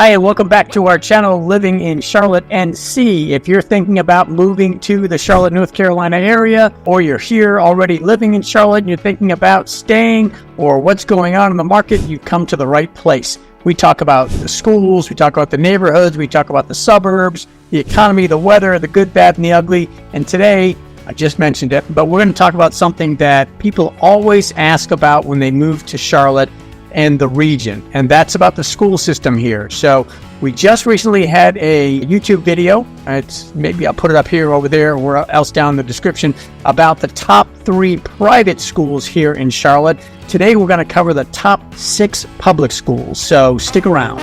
Hi, and welcome back to our channel, Living in Charlotte, NC. If you're thinking about moving to the Charlotte, North Carolina area, or you're here already living in Charlotte and you're thinking about staying or what's going on in the market, you've come to the right place. We talk about the schools, we talk about the neighborhoods, we talk about the suburbs, the economy, the weather, the good, bad, and the ugly. And today, I just mentioned it, but we're going to talk about something that people always ask about when they move to Charlotte and the region, and that's about the school system here. So we just recently had a YouTube video, maybe I'll put it up here, over there, or else down in the description, about the top 3 private schools here in Charlotte. Today we're going to cover the top 6 public schools, so stick around.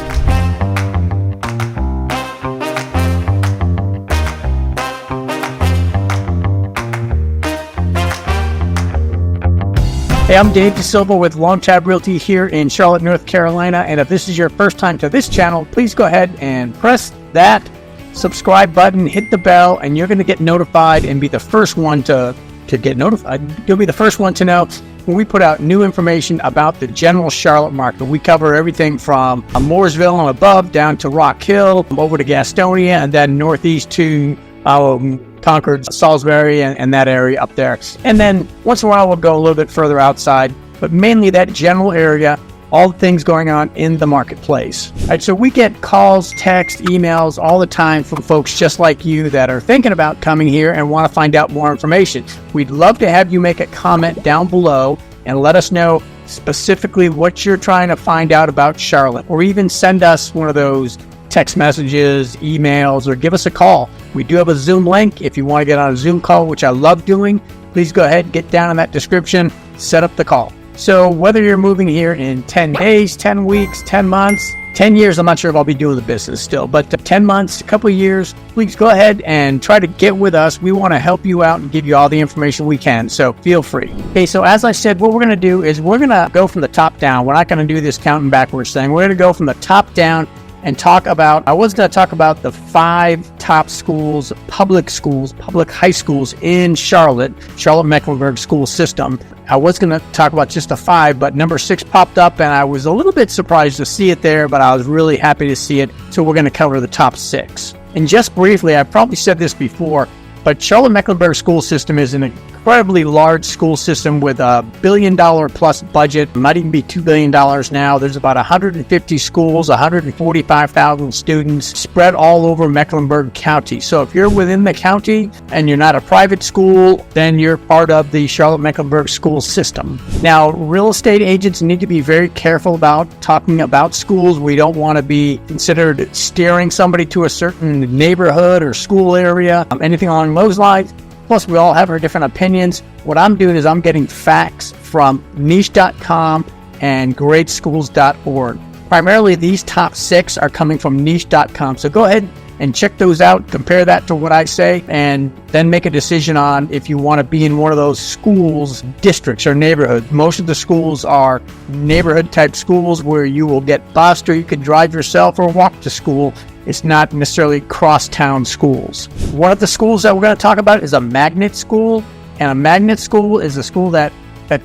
Hey, I'm Dave DeSilva with Long Tab Realty here in Charlotte, North Carolina. And if this is your first time to this channel, please go ahead and press that subscribe button, hit the bell, and you're going to get notified and be the first one to get notified. You'll be the first one to know when we put out new information about the general Charlotte market. We cover everything from Mooresville and above down to Rock Hill, over to Gastonia, and then northeast to Concord, Salisbury, and that area up there. And then once in a while we'll go a little bit further outside, but mainly that general area, all the things going on in the marketplace. All right, so we get calls, texts, emails all the time from folks just like you that are thinking about coming here and want to find out more information. We'd love to have you make a comment down below and let us know specifically what you're trying to find out about Charlotte, or even send us one of those text messages, emails, or give us a call. We do have a Zoom link if you want to get on a Zoom call, which I love doing. Please go ahead, get down in that description, set up the call. So whether you're moving here in 10 days, 10 weeks, 10 months, 10 years, I'm not sure if I'll be doing the business still, but 10 months, a couple of years, please go ahead and try to get with us. We want to help you out and give you all the information we can, so feel free. Okay, so as I said, what we're going to do is we're going to go from the top down. We're not going to do this counting backwards thing. We're going to go from the top down and I was going to talk about the 5 top schools, public high schools in Charlotte-Mecklenburg school system. I was going to talk about just the 5, but number 6 popped up and I was a little bit surprised to see it there, but I was really happy to see it. So we're going to cover the top 6. And just briefly, I've probably said this before, but Charlotte-Mecklenburg school system is an incredibly large school system with a $1 billion plus budget. It might even be $2 billion now. There's about 150 schools, 145,000 students spread all over Mecklenburg County. So if you're within the county and you're not a private school, then you're part of the Charlotte-Mecklenburg school system. Now, real estate agents need to be very careful about talking about schools. We don't want to be considered steering somebody to a certain neighborhood or school area, anything along those lines. Plus, we all have our different opinions. What I'm doing is I'm getting facts from niche.com and greatschools.org. Primarily, these top 6 are coming from niche.com. So go ahead and check those out, compare that to what I say, and then make a decision on if you want to be in one of those schools, districts, or neighborhoods. Most of the schools are neighborhood type schools where you will get bused, or you could drive yourself or walk to school. It's not necessarily cross-town schools. One of the schools that we're going to talk about is a magnet school. And a magnet school is a school that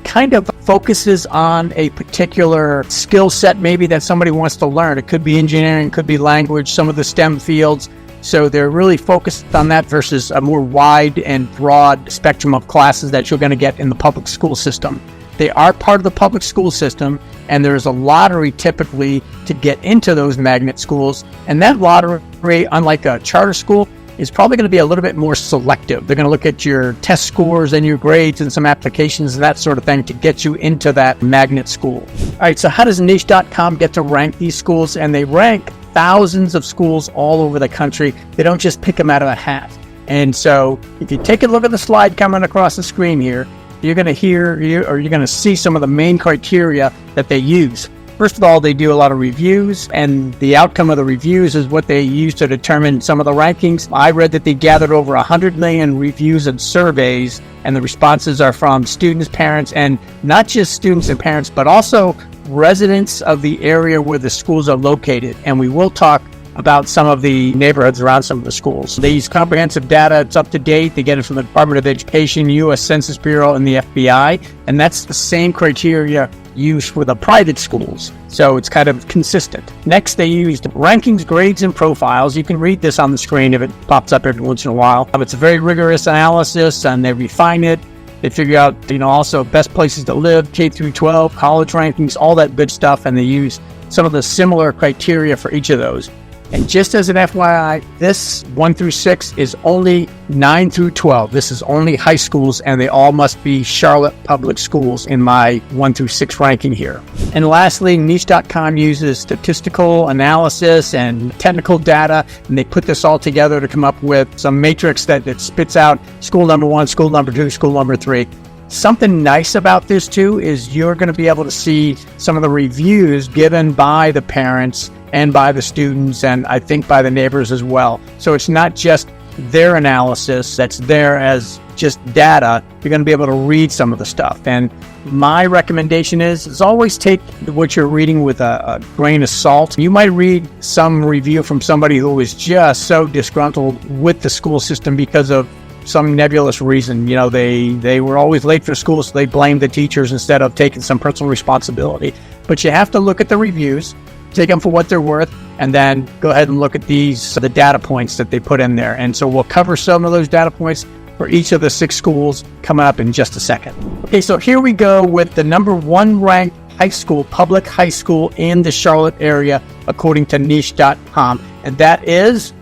kind of focuses on a particular skill set maybe that somebody wants to learn. It could be engineering, could be language, some of the STEM fields. So they're really focused on that versus a more wide and broad spectrum of classes that you're going to get in the public school system. They are part of the public school system, and there's a lottery typically to get into those magnet schools. And that lottery, unlike a charter school, is probably going to be a little bit more selective. They're going to look at your test scores and your grades and some applications and that sort of thing to get you into that magnet school. All right, so how does niche.com get to rank these schools? And they rank thousands of schools all over the country. They don't just pick them out of a hat. And so if you take a look at the slide coming across the screen here, you're going to see some of the main criteria that they use. First of all, they do a lot of reviews, and the outcome of the reviews is what they use to determine some of the rankings. I read that they gathered over 100 million reviews and surveys, and the responses are from students, parents, and not just students and parents, but also residents of the area where the schools are located. And we will talk about some of the neighborhoods around some of the schools. They use comprehensive data. It's up to date. They get it from the Department of Education, U.S. Census Bureau, and the FBI. And that's the same criteria used for the private schools. So it's kind of consistent. Next, they used rankings, grades, and profiles. You can read this on the screen if it pops up every once in a while. It's a very rigorous analysis, and they refine it. They figure out, also best places to live, K through 12, college rankings, all that good stuff, and they use some of the similar criteria for each of those. And just as an FYI, this 1 through 6 is only 9 through 12. This is only high schools, and they all must be Charlotte public schools in my 1 through 6 ranking here. And lastly, niche.com uses statistical analysis and technical data, and they put this all together to come up with some matrix that spits out school number 1, school number 2, school number 3. Something nice about this too is you're going to be able to see some of the reviews given by the parents and by the students, and I think by the neighbors as well. So it's not just their analysis that's there as just data. You're going to be able to read some of the stuff. And my recommendation is always take what you're reading with a grain of salt. You might read some review from somebody who was just so disgruntled with the school system because of some nebulous reason. They were always late for school, so they blamed the teachers instead of taking some personal responsibility. But you have to look at the reviews, take them for what they're worth, and then go ahead and look at the data points that they put in there. And so we'll cover some of those data points for each of the 6 schools coming up in just a second. Okay, so here we go with the number 1 ranked high school, public high school in the Charlotte area, according to niche.com. And that is,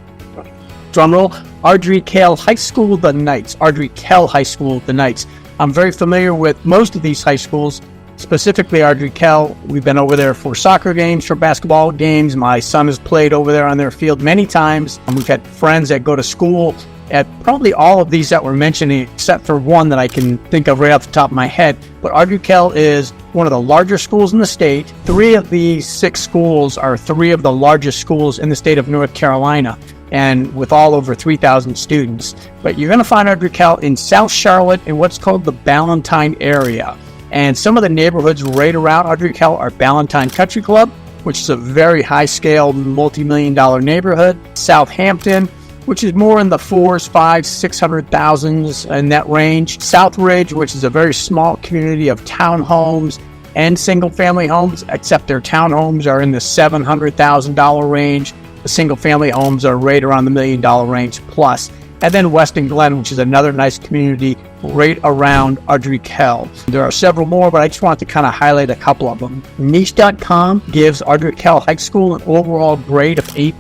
drumroll, Ardrey Kell High School, the Knights. Ardrey Kell High School, the Knights. I'm very familiar with most of these high schools, specifically Ardrey Kell. We've been over there for soccer games, for basketball games. My son has played over there on their field many times. And we've had friends that go to school at probably all of these that we're mentioning, except for one that I can think of right off the top of my head. But Ardrey Kell is one of the larger schools in the state. 3 of these 6 schools are 3 of the largest schools in the state of North Carolina, and with all over 3,000 students. But you're going to find Ardrey Kell in South Charlotte in what's called the Ballantyne area. And some of the neighborhoods right around Ardrey Kell are Ballantyne Country Club, which is a very high-scale, multi-million-dollar neighborhood. Southampton, which is more in the 400s, 500s, 600,000s in that range. Southridge, which is a very small community of townhomes and single-family homes, except their townhomes are in the $700,000 range. The single-family homes are right around the $1 million range plus. And then Weston Glen, which is another nice community right around Ardrey Kell. There are several more, but I just wanted to kind of highlight a couple of them. Niche.com gives Ardrey Kell High School an overall grade of A+.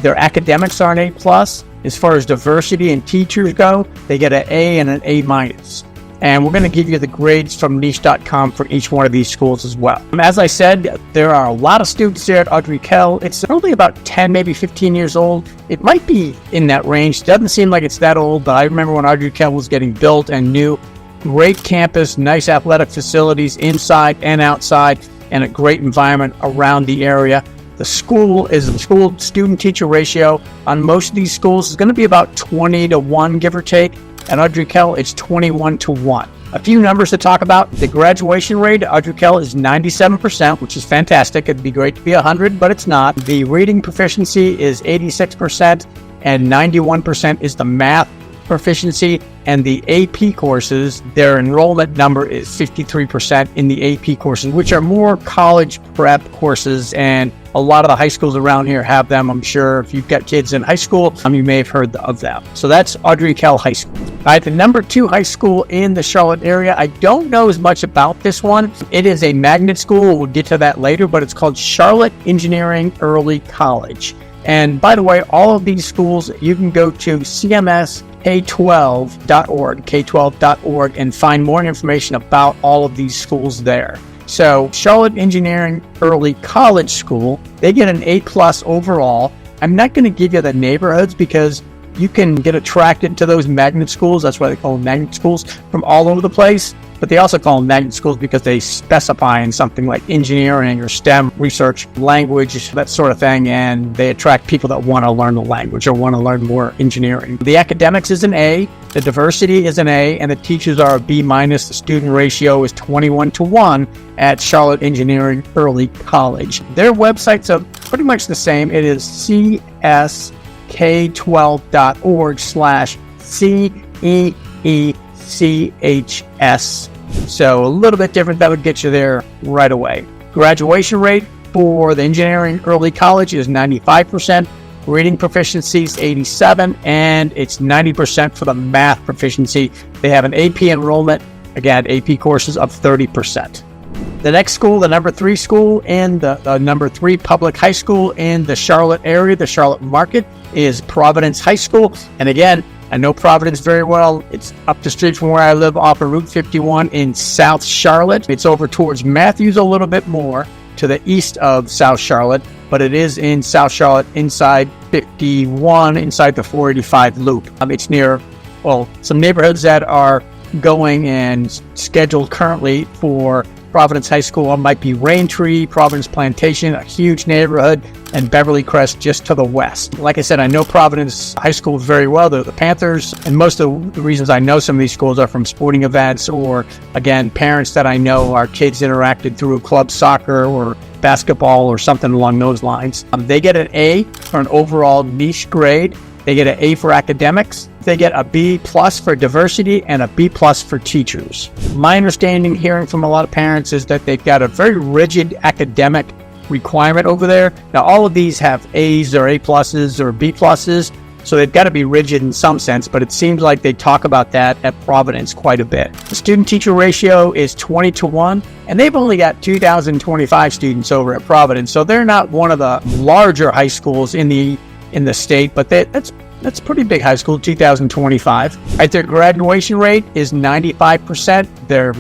Their academics are an A+. As far as diversity and teachers go, they get an A and an A-. And we're going to give you the grades from niche.com for each one of these schools as well. As I said, there are a lot of students there at Ardrey Kell. It's only about 10, maybe 15 years old. It might be in that range. Doesn't seem like it's that old, but I remember when Ardrey Kell was getting built and new. Great campus, nice athletic facilities inside and outside, and a great environment around the area. The school student-teacher ratio on most of these schools is going to be about 20-1, give or take. At Ardrey Kell, it's 21-1. A few numbers to talk about. The graduation rate at Ardrey Kell is 97%, which is fantastic. It'd be great to be 100, but it's not. The reading proficiency is 86%, and 91% is the math proficiency. And the AP courses, their enrollment number is 53% in the AP courses, which are more college prep courses, and a lot of the high schools around here have them. I'm sure if you've got kids in high school, you may have heard of them. So that's Ardrey Kell High School. All right, the number 2 high school in the Charlotte area, I don't know as much about this one. It is a magnet school. We'll get to that later, but it's called Charlotte Engineering Early College. And by the way, all of these schools, you can go to cmsk12.org, and find more information about all of these schools there. So Charlotte Engineering Early College School, they get an A+ overall. I'm not going to give you the neighborhoods because you can get attracted to those magnet schools. That's why they call them magnet schools, from all over the place. But they also call them magnet schools because they specify in something like engineering or STEM, research, language, that sort of thing, and they attract people that want to learn the language or want to learn more engineering. The academics is an A, the diversity is an A, and the teachers are a B-. The student ratio is 21-1 at Charlotte Engineering Early College. Their websites are pretty much the same. It is csk12.org/CEECHS So a little bit different. That would get you there right away. Graduation rate for the engineering early college is 95%. Reading proficiency is 87%, and it's 90% for the math proficiency. They have an AP enrollment, again, AP courses of 30%. The next school, the number 3 school and the number 3 public high school in the Charlotte area, the Charlotte market, is Providence High School. And again, I know Providence very well. It's up the street from where I live off of Route 51 in South Charlotte. It's over towards Matthews a little bit more to the east of South Charlotte, but it is in South Charlotte inside 51, inside the 485 loop. It's near, well, some neighborhoods that are going and scheduled currently for Providence High School might be Raintree, Providence Plantation, a huge neighborhood, and Beverly Crest just to the west. Like I said, I know Providence High School very well. They're the Panthers, and most of the reasons I know some of these schools are from sporting events or, again, parents that I know our kids interacted through club soccer or basketball or something along those lines. They get an A for an overall niche grade. They get an A for academics. They get a B plus for diversity and a B plus for teachers. My understanding, hearing from a lot of parents, is that they've got a very rigid academic requirement over there. Now, all of these have A's or A pluses or B pluses, so they've got to be rigid in some sense, but it seems like they talk about that at Providence quite a bit. The student-teacher ratio is 20-1, and they've only got 2,025 students over at Providence, so they're not one of the larger high schools in the state, but that's a pretty big high school, 2,025. Right, their graduation rate is 95%. Their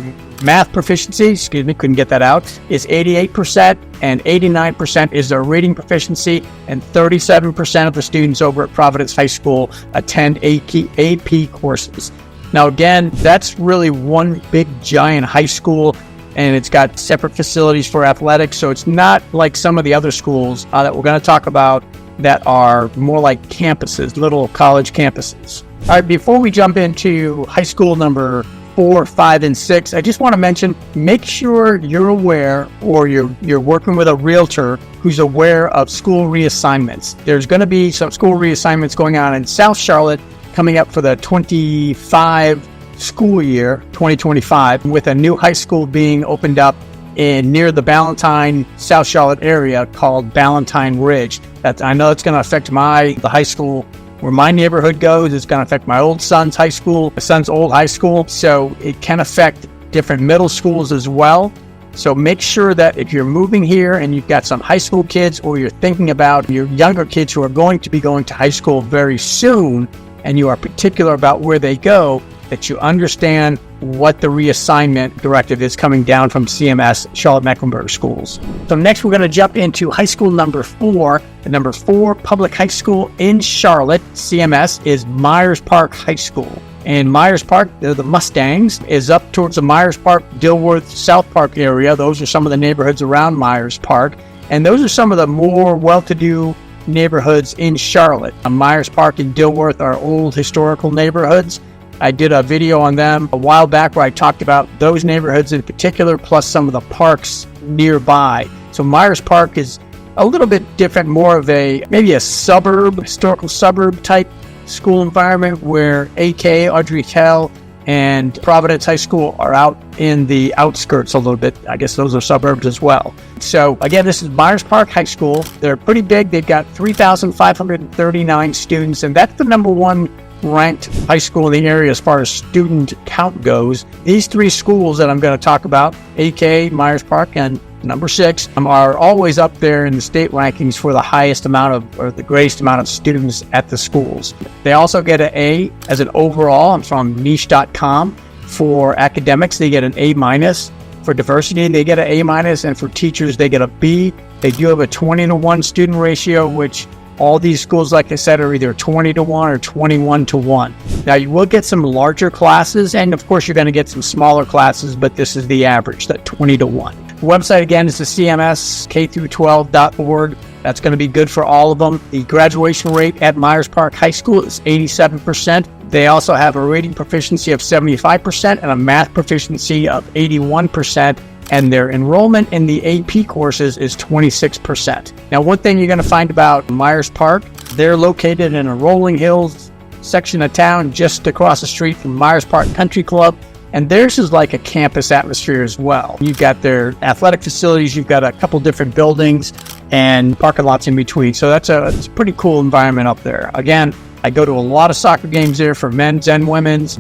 math proficiency, couldn't get that out, is 88%, and 89% is their reading proficiency, and 37% of the students over at Providence High School attend AP courses. Now, again, that's really one big giant high school, and it's got separate facilities for athletics, so it's not like some of the other schools that we're going to talk about that are more like campuses, little college campuses. All right, before we jump into high school number 4, 5, and 6, I just want to mention, make sure you're aware, or you're working with a realtor who's aware of school reassignments. There's going to be some school reassignments going on in South Charlotte coming up for the 25 school year, 2025, with a new high school being opened up near the Ballantyne, South Charlotte area called Ballantyne Ridge. I know it's going to affect the high school where my neighborhood goes. It's going to affect my old son's high school, my son's old high school. So it can affect different middle schools as well. So make sure that if you're moving here and you've got some high school kids, or you're thinking about your younger kids who are going to be going to high school very soon, and you are particular about where they go, that you understand what the reassignment directive is coming down from CMS, Charlotte-Mecklenburg Schools. So next we're going to jump into high school number 4. The number 4 public high school in Charlotte, CMS, is Myers Park High School. And Myers Park, the Mustangs, is up towards the Myers Park, Dilworth, South Park area. Those are some of the neighborhoods around Myers Park. And those are some of the more well-to-do neighborhoods in Charlotte. Myers Park and Dilworth are old historical neighborhoods. I did a video on them a while back where I talked about those neighborhoods in particular, plus some of the parks nearby. So Myers Park is a little bit different, more of maybe a historical suburb type school environment, where AK, Ardrey Kell, and Providence High School are out in the outskirts a little bit. I guess those are suburbs as well. So again, this is Myers Park High School. They're pretty big. They've got 3,539 students, and that's the number 1 ranked high school in the area as far as student count goes. These 3 schools that I'm going to talk about, AK, Myers Park, and number 6, are always up there in the state rankings for the highest amount of, or the greatest amount of students at the schools. They also get an A as an overall. I'm from niche.com. For academics, they get an A minus. For diversity, they get an A minus, and for teachers, they get a B. They do have a 20-1 student ratio, which all these schools, like I said, are either 20-1 or 21-1. Now, you will get some larger classes, and of course, you're going to get some smaller classes, but this is the average, that 20-1. The website, again, is the CMS K-12.org. That's going to be good for all of them. The graduation rate at Myers Park High School is 87%. They also have a reading proficiency of 75% and a math proficiency of 81%. And their enrollment in the AP courses is 26%. Now, one thing you're going to find about Myers Park, they're located in a rolling hills section of town just across the street from Myers Park Country Club, And theirs is like a campus atmosphere as well. You've got their athletic facilities, you've got a couple different buildings and parking lots in between. So it's a pretty cool environment up there. Again, I go to a lot of soccer games there for men's and women's.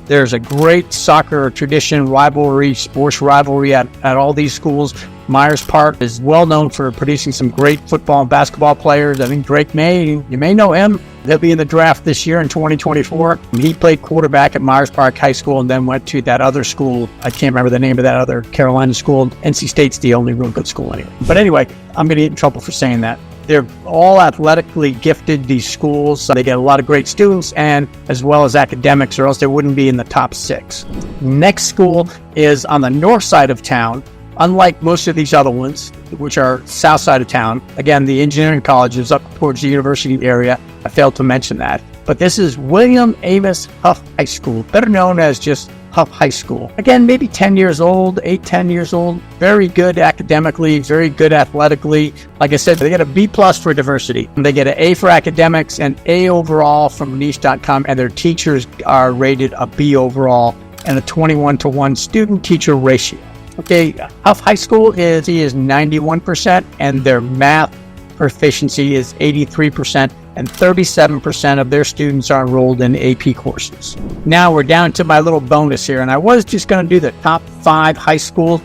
There's a great soccer tradition, sports rivalry at all these schools. Myers Park is well known for producing some great football and basketball players. I think Drake you may know him. He'll be in the draft this year in 2024. He played quarterback at Myers Park High School and then went to that other school. I can't remember the name of that other Carolina school. NC State's the only real good school anyway. But anyway, I'm going to get in trouble for saying that. They're all athletically gifted, these schools. They get a lot of great students and as well as academics, or else they wouldn't be in the top 6. Next school is on the north side of town. Unlike most of these other ones, which are south side of town. Again, the engineering college is up towards the university area. I failed to mention that. But this is William Amos Hough High School, better known as just Hough High School. Again, maybe 10 years old, 10 years old. Very good academically, very good athletically. Like I said, they get a B+ for diversity. They get an A for academics and A overall from niche.com, and their teachers are rated a B overall and a 21-to-1 student-teacher ratio. Okay, Hough High School is 91%, and their math proficiency is 83%, and 37% of their students are enrolled in AP courses. Now we're down to my little bonus here, and I was just going to do the top 5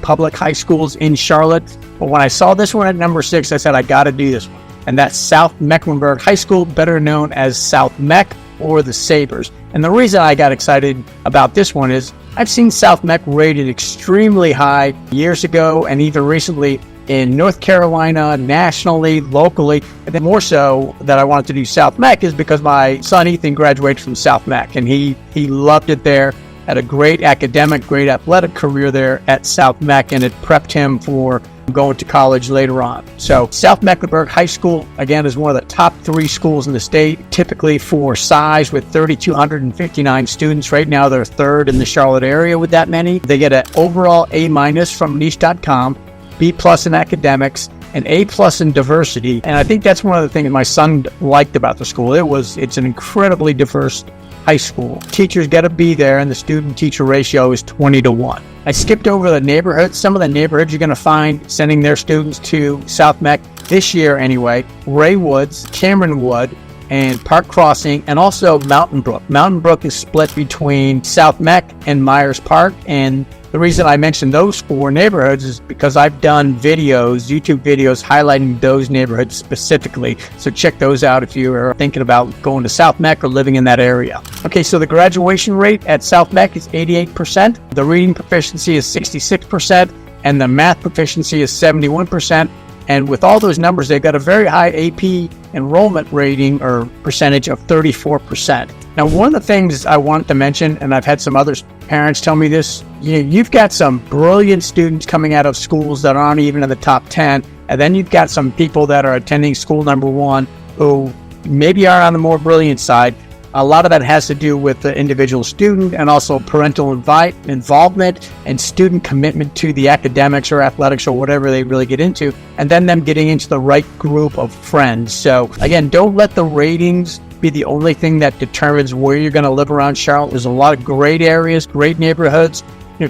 public high schools in Charlotte, but when I saw this one at number 6, I said I got to do this one, and that's South Mecklenburg High School, better known as South Meck or the Sabres. And the reason I got excited about this one is I've seen South Meck rated extremely high years ago and even recently in North Carolina, nationally, locally. And then more so that I wanted to do South Meck is because my son Ethan graduated from South Meck and he loved it there, had a great academic, great athletic career there at South Meck, and it prepped him for going to college later on. So South Mecklenburg High School, again, is one of the top 3 schools in the state, typically for size with 3,259 students. Right now, they're 3rd in the Charlotte area with that many. They get an overall A- from niche.com, B+ in academics, and A+ in diversity. And I think that's one of the things my son liked about the school. It's an incredibly diverse high school. Teachers get a B there, and the student-teacher ratio is 20-to-1. I skipped over the neighborhoods. Some of the neighborhoods you're going to find sending their students to South Meck this year anyway: Ray Woods, Cameron Wood, and Park Crossing, and also Mountain Brook. Mountain Brook is split between South Meck and Myers Park, and the reason I mentioned those 4 neighborhoods is because I've done YouTube videos highlighting those neighborhoods specifically. So check those out if you are thinking about going to South Meck or living in that area. Okay, so the graduation rate at South Meck is 88%. The reading proficiency is 66%, and the math proficiency is 71%. And with all those numbers, they've got a very high AP enrollment rating or percentage of 34%. Now, one of the things I want to mention, and I've had some other parents tell me this, you've got some brilliant students coming out of schools that aren't even in the top 10, and then you've got some people that are attending school number 1 who maybe are on the more brilliant side. A lot of that has to do with the individual student and also parental involvement and student commitment to the academics or athletics or whatever they really get into, and then them getting into the right group of friends. So again, don't let the ratings be the only thing that determines where you're going to live around Charlotte. There's a lot of great areas, great neighborhoods.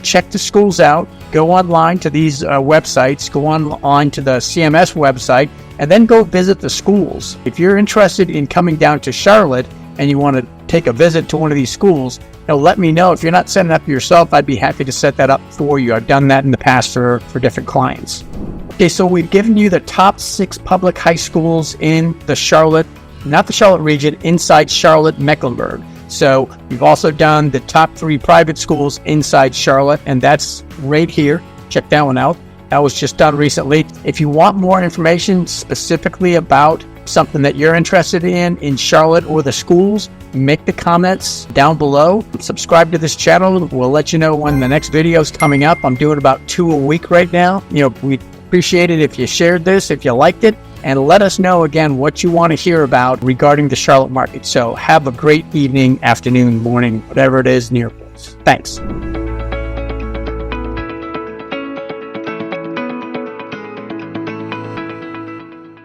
Check the schools out, go online to these websites, go online to the CMS website, and then go visit the schools. If you're interested in coming down to Charlotte and you want to take a visit to one of these schools, let me know. If you're not setting up yourself, I'd be happy to set that up for you. I've done that in the past for different clients. Okay, so we've given you the top 6 public high schools in the Charlotte, not the Charlotte region, inside Charlotte-Mecklenburg. So we've also done the top 3 private schools inside Charlotte, and that's right here. Check that one out. That was just done recently. If you want more information specifically about something that you're interested in Charlotte or the schools, make the comments down below. Subscribe to this channel. We'll let you know when the next video is coming up. I'm doing about 2 a week right now. We'd appreciate it if you shared this, if you liked it, and let us know again what you want to hear about regarding the Charlotte market. So have a great evening, afternoon, morning, whatever it is near us. Thanks.